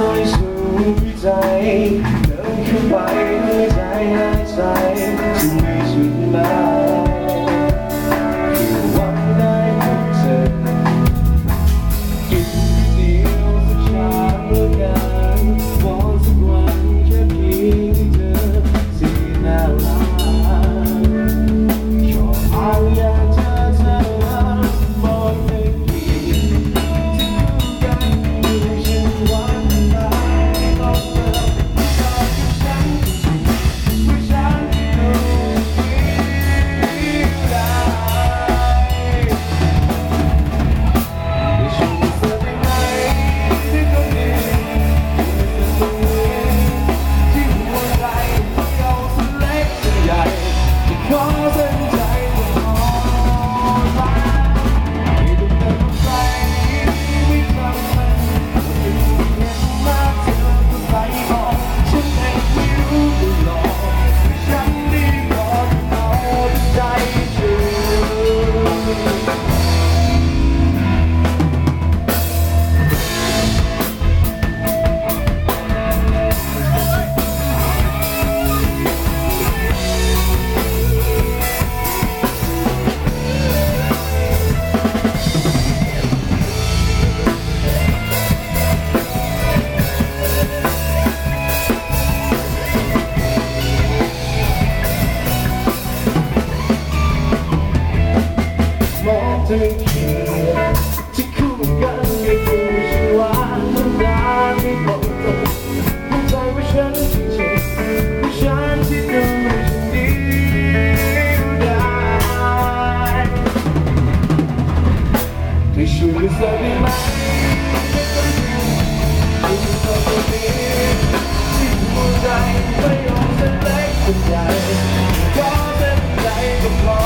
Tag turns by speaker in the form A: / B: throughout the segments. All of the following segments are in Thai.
A: อยสูงใจเดินเข้าไปด้วยใจหายใจที่มีชีวิตมาคือหวังได้พบเธอกินเดียวสักชาแล้วกันวอนสักวันแค่เพียงเธอสีน่ารักชอบเอาอย่างเธอมองไม่ผิดที่คู่กันด้วยฉันหวังได้ต้องเจอชอบกับฉันผู้ชายที่ดูดีได้ช่วยเธอได้ไหมที่ตรงนี้ที่หัวใจเราสักเล็กสักใหญ่ที่ขอเส้นใจก็พอละไม่ต้องเดินไปไม่ต้องมันไม่เห็นมาเธอก็ไปบอกฉันเองไม่รู้ตลอดฉันนี่ก็เอาใจเธอมองเธอเขียนที่คู่กันกับผู้ฉันว่าน้ำตาไม่บอกเธอเข้าใจว่าฉันจริงๆว่าฉันที่ดูฉันดีได้ได้ช่วยเธอได้ไหมช่วยเธอได้ไหมที่หัวใจไม่ยอมเส้นเล็กเส้นใหญ่ก็เส้นใจก็พอ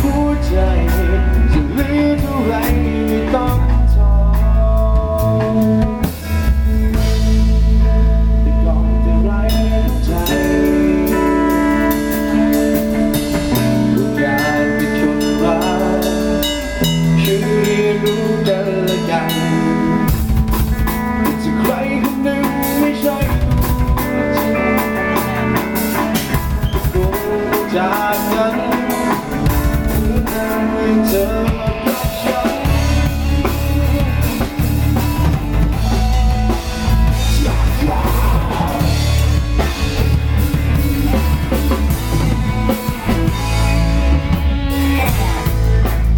A: หัวใจจะเหลือเท่าไรไม่ต้องทอนแต่ก่อนจะไร้ใจทุกอย่างเป็นคนรักคือเรียนรู้กันและกันแต่จะใครคนหนึ่งไม่ใช่ตัวจริงก็จากกันเธอกับฉัน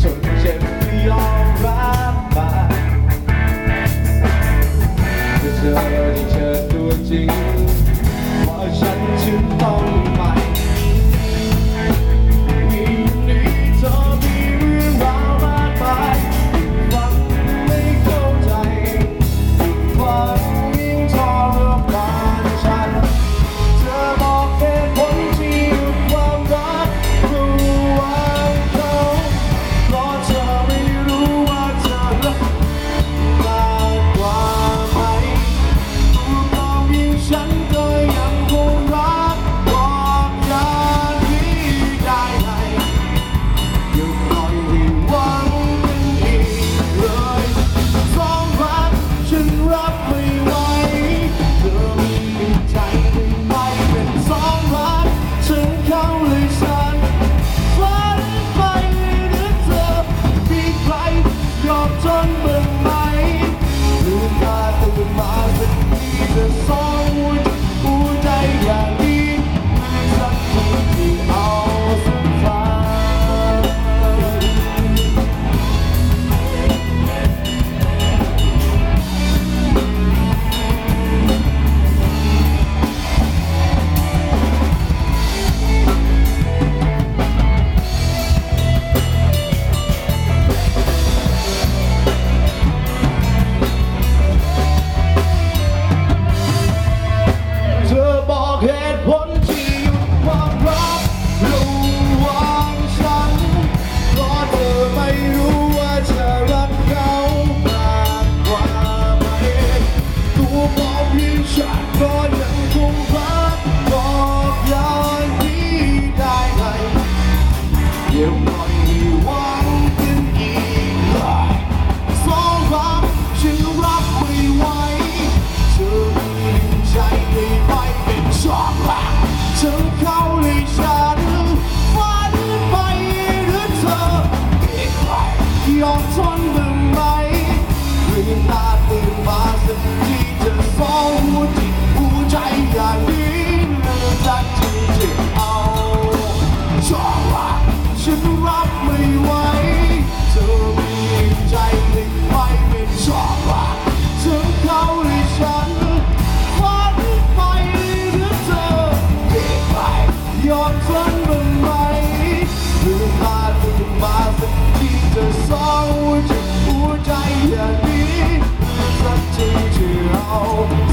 A: จนเจ็บไม่ยอมรับมา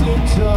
A: สุดท้า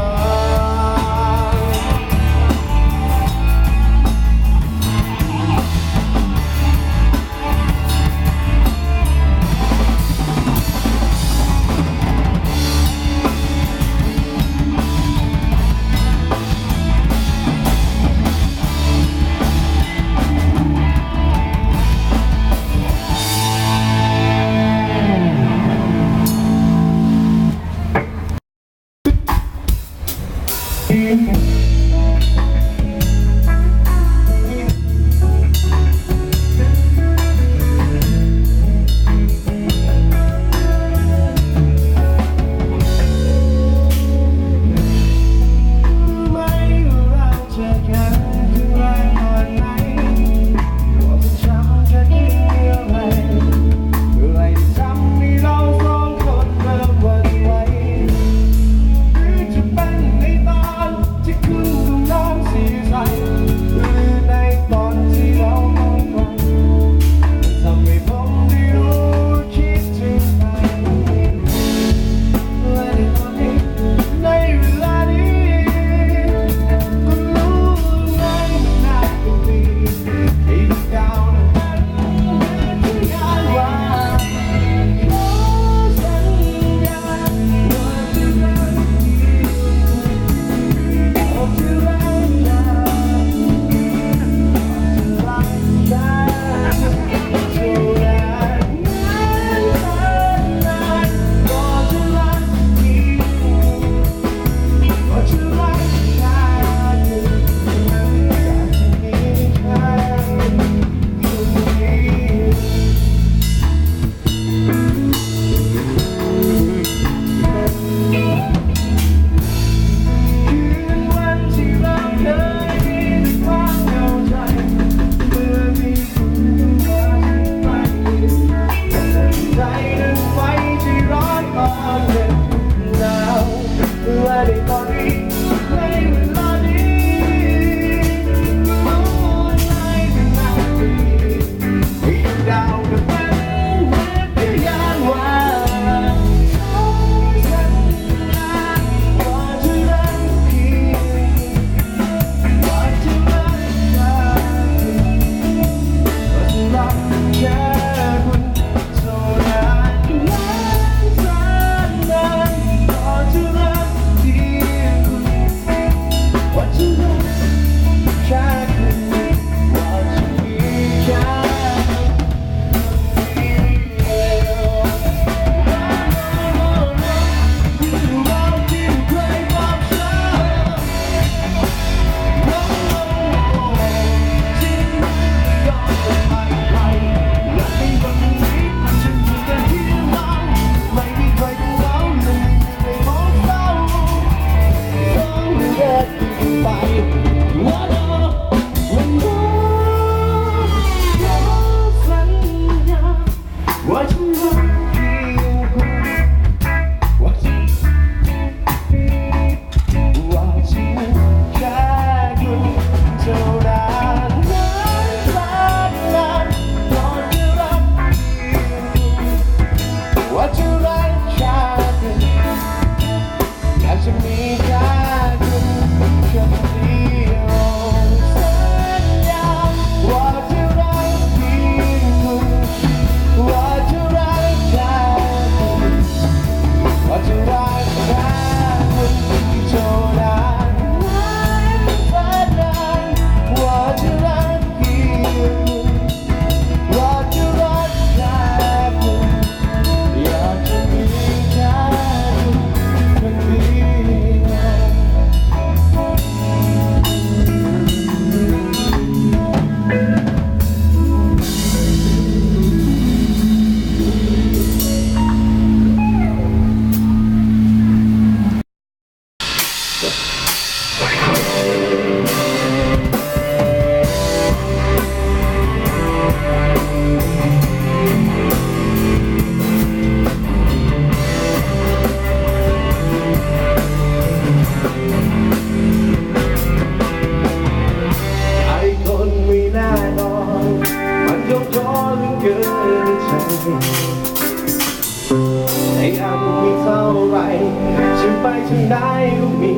A: ย ข้างในก็มี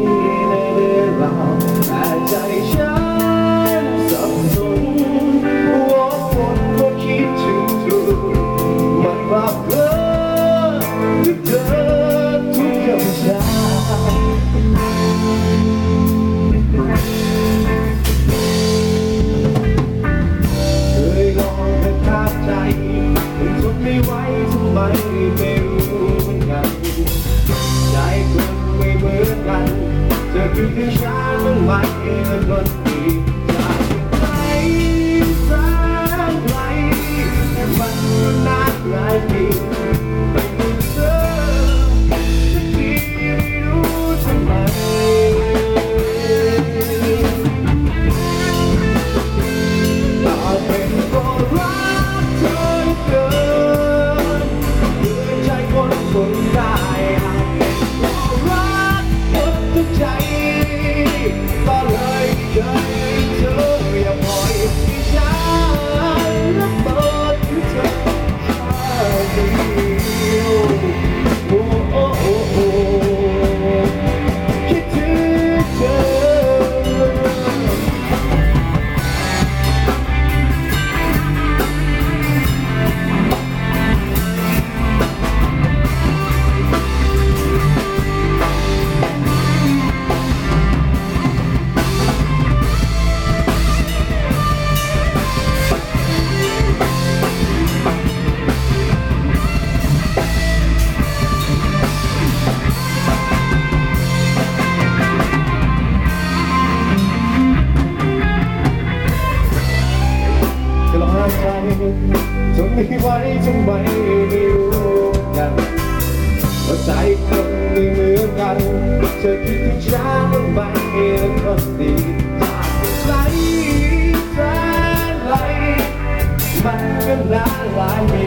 A: ในเรื่องราวแต่ใจฉันสับสนวกวนเพราะคิดถึงเธอมันภาพเพ้อนึกเธอทุกค่ำเช้าเคยลองแต่ขาดใจทนไม่ไหวทำไมไม่รู้เหมือนกันใจคนไม่เหมือนกันจะคิดถึงฉันบ้างไหมและคนดีจากใจแสนไกลแต่มันก็นานหลายปีไม่เหมือนเธอสักทีไม่รู้ทำไมต่อเป็นก็รักเธอเกินเพื่อใจคนได้หากเป็นก็รักหมดทุกใจก็เลยเกินเธออย่าปล่อยให้ฉันละเมิดถึงเธอเดียวโอ้โอ้โอ้โอ้คิดถึงเธอ จะร้องไห้จนไม่ไหวทำไมไม่รู้กันว่าใจคนไม่เหมือนกันเธอคิดถึงฉันบ้างไหมและคนดีจากไหลแสนไหลมันก็นานหลายปี